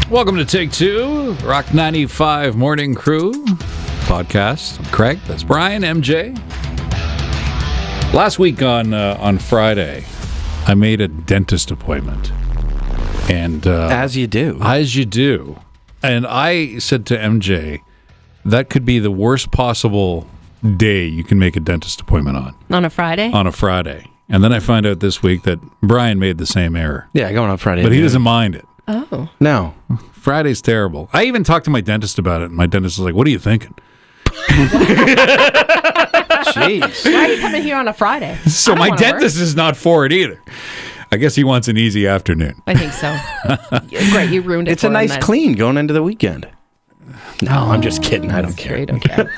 Welcome to Take Two, Rock 95 Morning Crew podcast. I'm Craig, that's Brian, MJ. Last week on Friday, I made a dentist appointment. And as you do. As you do. And I said to MJ, that could be the worst possible day you can make a dentist appointment on. On a Friday? On a Friday. And then I find out this week that Brian made the same error. Yeah, going on Friday. But he doesn't mind it. Oh. No. Friday's terrible. I even talked to my dentist about it, and my dentist was like, what are you thinking? Jeez. Why are you coming here on a Friday? So my dentist is not for it either. I guess he wants an easy afternoon. I think so. Great, you ruined it. It's a nice clean going into the weekend. No, I'm just kidding. I don't care. You don't care.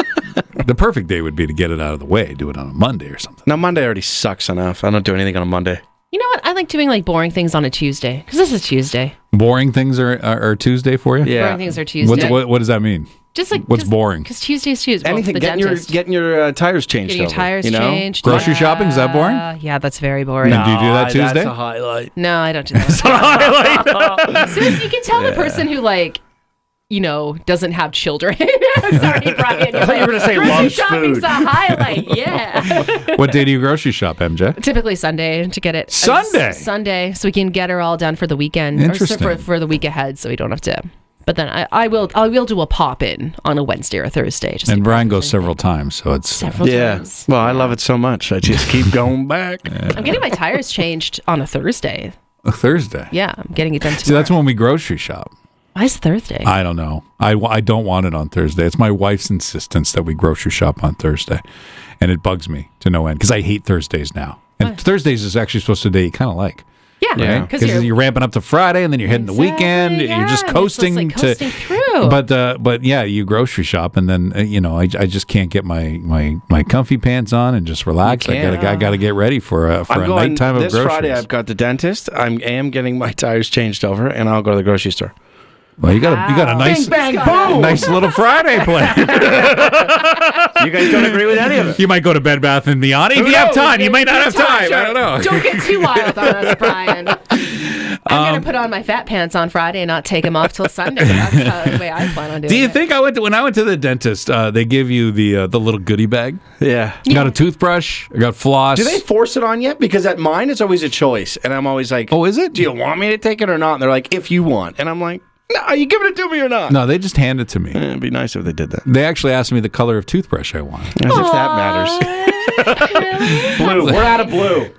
The perfect day would be to get it out of the way. Do it on a Monday or something. No, Monday already sucks enough. I don't do anything on a Monday. You know what? I like doing like boring things on a Tuesday because this is Tuesday. Boring things are Tuesday for you? Yeah. Boring things are Tuesday. What does that mean? Just like what's boring? Because Tuesday's Tuesday. Anything. Getting your tires changed. Getting your tires changed. Grocery shopping, is that boring? Yeah, that's very boring. No, do you do that Tuesday? That's a highlight. No, I don't do that. It's a highlight. So you can tell the person who doesn't have children. Sorry, Brian. I thought you were going to say grocery loves shopping's food. a highlight. Yeah. What day do you grocery shop, MJ? Typically Sunday to get it. Sunday? Sunday, so we can get her all done for the weekend. Interesting. Or for the week ahead, so we don't have to. But then I will do a pop in on a Wednesday or Thursday. And Brian goes several times, so it's several times. Well, I love it so much. I just keep going back. I'm getting my tires changed on a Thursday. a Thursday. Yeah, I'm getting it done tomorrow. See, that's when we grocery shop. Why is Thursday? I don't know. I don't want it on Thursday. It's my wife's insistence that we grocery shop on Thursday. And it bugs me to no end because I hate Thursdays now. And Thursdays is actually supposed to be a day you kind of like. Yeah, right? Because you're ramping up to Friday and then you're hitting the weekend. Yeah, you're just coasting coasting through. But yeah, you grocery shop and then I just can't get my comfy pants on and just relax. I gotta get ready for a nighttime of groceries. This Friday I've got the dentist. I am getting my tires changed over and I'll go to the grocery store. Well, you got a nice bang, boom! nice little Friday plan. You guys don't agree with any of it. You might go to Bed Bath & Beyond if you have time. You might not have time. Sure. I don't know. Don't get too wild on us, Brian. I'm gonna put on my fat pants on Friday and not take them off till Sunday. That's the way I plan on doing it. Do you think when I went to the dentist, they give you the little goodie bag? Yeah. I got a toothbrush. I got floss. Do they force it on yet? Because at mine, it's always a choice, and I'm always like, "Oh, is it? Do you want me to take it or not?" And they're like, "If you want," and I'm like, "No, are you giving it to me or not?" No, they just hand it to me. It'd be nice if they did that. They actually asked me the color of toothbrush I want. As if that matters. Blue. We're out of blue.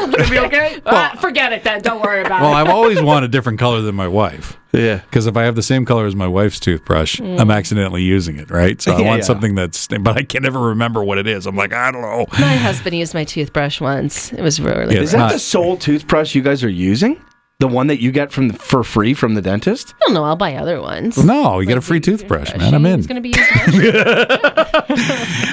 It'll be okay? Forget it then. Don't worry about Well, it. I've always wanted a different color than my wife. Yeah. Because if I have the same color as my wife's toothbrush, I'm accidentally using it, right? So I want something but I can never remember what it is. I'm like, I don't know. My husband used my toothbrush once. It was really Is that the sole toothbrush you guys are using? The one that you get for free from the dentist? I don't know. I'll buy other ones. No, you get a free toothbrush, man. I'm in. It's going to be used.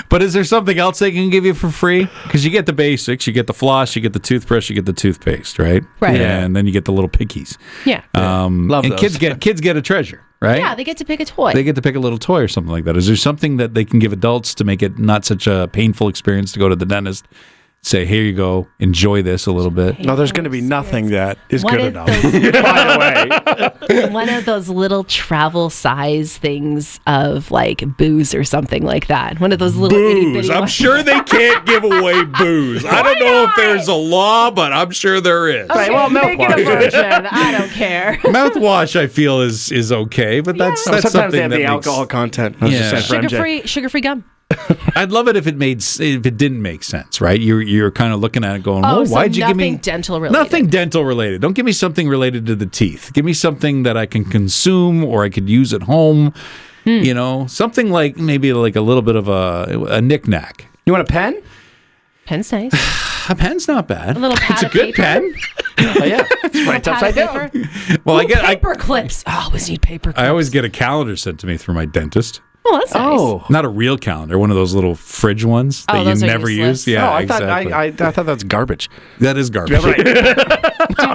But is there something else they can give you for free? Because you get the basics, you get the floss, you get the toothbrush, you get the toothpaste, right? Right. And then you get the little pickies. Yeah. Love and those. kids get a treasure, right? Yeah, they get to pick a toy. They get to pick a little toy or something like that. Is there something that they can give adults to make it not such a painful experience to go to the dentist? Say, here you go, enjoy this a little bit. No, there's going to be nothing that is One good of enough. By the way. One of those little travel size things of like booze or something like that. One of those little itty bitty I'm ones. sure they can't give away booze. I don't know if there's a law, but I'm sure there is. Okay, well, make it a mouthwash. version. I don't care. Mouthwash, I feel, is okay, but that's Sometimes something they have that the makes, alcohol content. I was just saying for MJ. Sugar-free gum. I'd love it if it didn't make sense, right? You're kind of looking at it going, "Oh, so why'd you give me nothing dental related? Nothing dental related. Don't give me something related to the teeth. Give me something that I can consume or I could use at home. You know, something like maybe like a little bit of a knick-knack. You want a pen? Pen's nice. A pen's not bad. A little pad it's a of good paper. pen. Oh, yeah. It's right upside down. Well, paper clips. I always need paper clips. I always get a calendar sent to me through my dentist. Oh, that's nice. Oh. Not a real calendar, one of those little fridge ones that those you are never useless. use. Yeah, I exactly. thought that's garbage. That is garbage.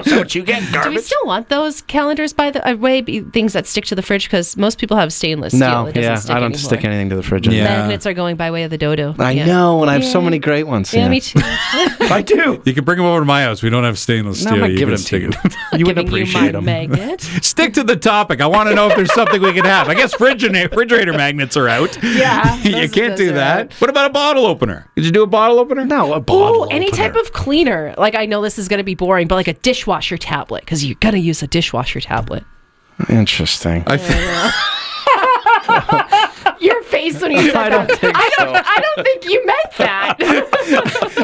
Don't you get Do we garbage? still want those calendars, by the way, things that stick to the fridge? Because most people have stainless steel. No, It doesn't stick I don't anymore. stick anything to the fridge. Yeah. Magnets are going by way of the dodo. I know, and I have so many great ones. Yeah, me too. I do. You can bring them over to my house. We don't have stainless No, steel. I'm not giving can them to stick you. You wouldn't Giving appreciate you my them. magnet. Stick to the topic. I want to know if there's something we can have. I guess refrigerator magnets are out. Yeah. You can't do those are that. out. What about a bottle opener? Did you do a bottle opener? No, a bottle. Oh, any type of cleaner. Like, I know this is going to be boring, but like a dishwasher tablet, because you got to use a dishwasher tablet. Interesting. Your face when you said I don't that. think so. I don't think you meant that.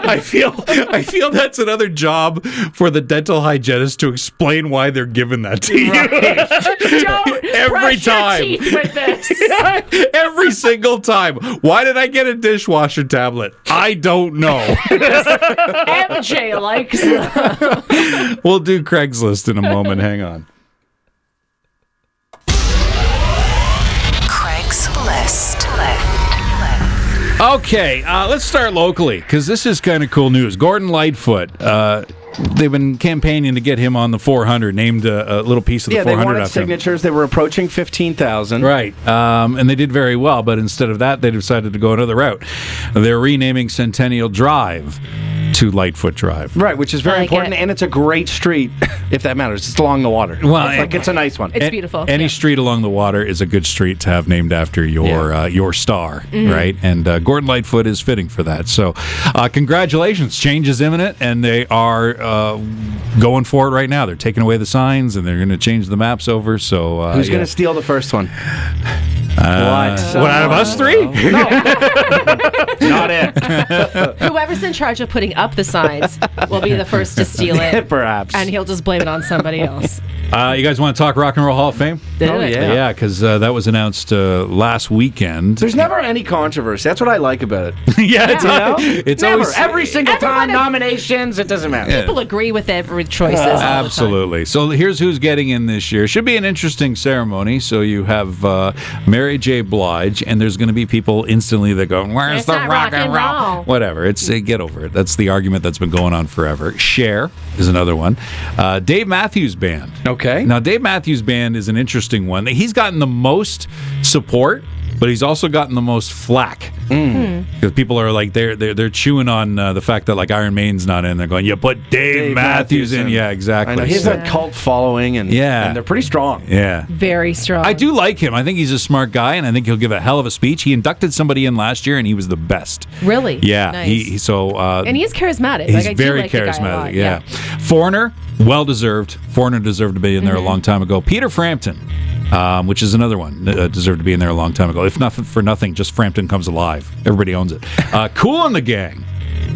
I feel that's another job for the dental hygienist to explain why they're giving that to you. Don't Every brush time. your teeth with this. Every single time. Why did I get a dishwasher tablet? I don't know. MJ likes them. We'll do Craigslist in a moment. Hang on. Craigslist. Okay, let's start locally because this is kind of cool news. Gordon Lightfoot, they've been campaigning to get him on the 400, named a little piece of the Yeah, 400 they wanted after him. signatures. They were approaching 15,000. Right, and they did very well, but instead of that, they decided to go another route. They're renaming Centennial Drive to Lightfoot Drive. Right, which is very I like important, it. and it's a great street, if that matters. It's along the water. Well, it's a nice one. It's beautiful. Any Yeah. street along the water is a good street to have named after your star, right? And Gordon Lightfoot is fitting for that. So, congratulations! Change is imminent, and they are going for it right now. They're taking away the signs, and they're going to change the maps over. So, Who's going to steal the first one? what out of us three? Not it. Whoever's in charge of putting up the signs will be the first to steal it. Perhaps. And he'll just blame it on somebody else. You guys want to talk Rock and Roll Hall of Fame? Do it. yeah. because that was announced last weekend. There's never any controversy. That's what I like about it. Yeah, it's Never. always Every single time, Everyone- nominations, it doesn't matter. People agree with every choices. all the time. Absolutely. So here's who's getting in this year. Should be an interesting ceremony. So you have Mary J. Blige, and there's going to be people instantly that go, "Where's It's the not rock and roll?" Whatever. It's get over it. That's the argument that's been going on forever. Cher is another one. Dave Matthews Band. Okay. Now Dave Matthews Band is an interesting one. He's gotten the most support, but he's also gotten the most flack. Because people are like they're chewing on the fact that like Iron Maiden's not in. They're going, "You put Dave Matthews in." Yeah, exactly. I know. He has So- a cult following, and they're pretty strong. yeah. Very strong. I do like him. I think he's a smart guy, and I think he'll give a hell of a speech. He inducted somebody in last year, and he was the best. Really? Yeah. Nice. And he is charismatic. he's Like, I do very like the guy a charismatic. lot. Yeah. Foreigner, well deserved. Foreigner deserved to be in there a long time ago. Peter Frampton, which is another one, deserved to be in there a long time ago. If not for nothing, just Frampton comes alive. Everybody owns it. Cool in the Gang.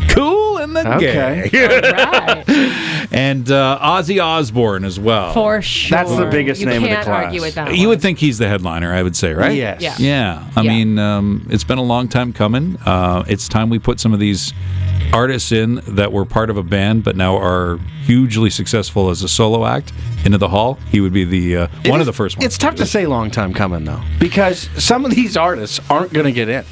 Cool in the Okay. Gang. Right. And Ozzy Osbourne as well. For sure. That's the biggest name of the You can't class. argue with that. You one. would think he's the headliner, I would say, right? Yes. Yeah. Yeah. I Yeah. mean, it's been a long time coming. It's time we put some of these artists in that were part of a band but now are hugely successful as a solo act into the hall. He would be the one of the first ones. It's tough to say long time coming, though, because some of these artists aren't going to get in.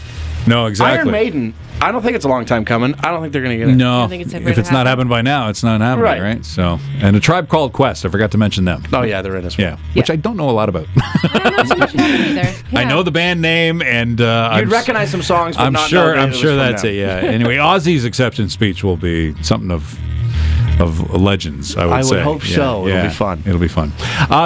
No, exactly. Iron Maiden, I don't think it's a long time coming. I don't think they're going to get in. No, I think it's ever if it's gonna not happen. happened by now, it's not happening, Right. right? So, and a Tribe Called Quest, I forgot to mention them. Oh, yeah, they're in as well. Yeah, which I don't know a lot about. I don't know too much about it either. I Yeah. know the band name, and You'd recognize some songs, but I'm not sure. know that I'm it was sure from that's them. it. Yeah. Anyway, Ozzy's acceptance speech will be something of legends. I would say. hope so. It'll be fun. It'll be fun.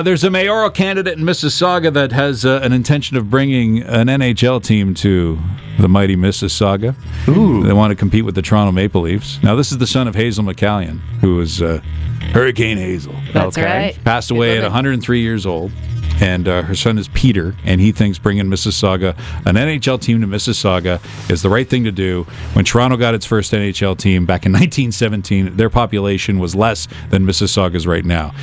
There's a mayoral candidate in Mississauga that has an intention of bringing an NHL team to the mighty Mississauga. Ooh. They want to compete with the Toronto Maple Leafs. Now, this is the son of Hazel McCallion, who was Hurricane Hazel. That's Okay. right. Passed away at 103 years old. And her son is Peter, and he thinks bringing Mississauga, an NHL team to Mississauga, is the right thing to do. When Toronto got its first NHL team back in 1917, their population was less than Mississauga's right now.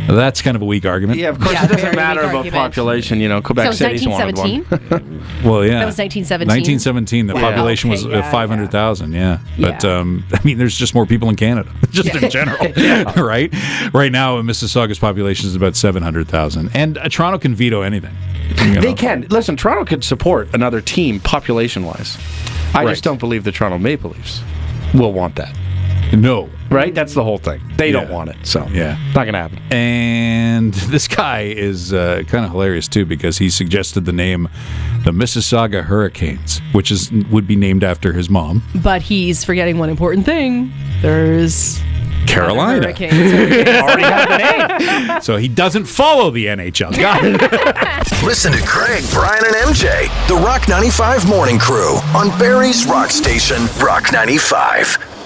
That's kind of a weak argument. Yeah, of course, Yeah, it doesn't very matter weak about argument. population. You know, So Quebec it was City's wanted one. 1917? Well, yeah. That was 1917? 1917, the Yeah. population was Okay, yeah, 500,000, yeah. But, Yeah. I mean, there's just more people in Canada, just in general, right? Right now, Mississauga's population is about 700,000. And Toronto Toronto can veto anything. They can. Listen, Toronto could support another team population-wise. I just don't believe the Toronto Maple Leafs will want that. No. Right? That's the whole thing. They don't want it. So, not going to happen. And this guy is kind of hilarious, too, because he suggested the name the Mississauga Hurricanes, which would be named after his mom. But he's forgetting one important thing. There's Carolina. Hurricanes. Already have the name. So he doesn't follow the NHL. Got it. Listen to Craig, Brian, and MJ, the Rock 95 Morning Crew on Barrie's Rock Station, Rock 95.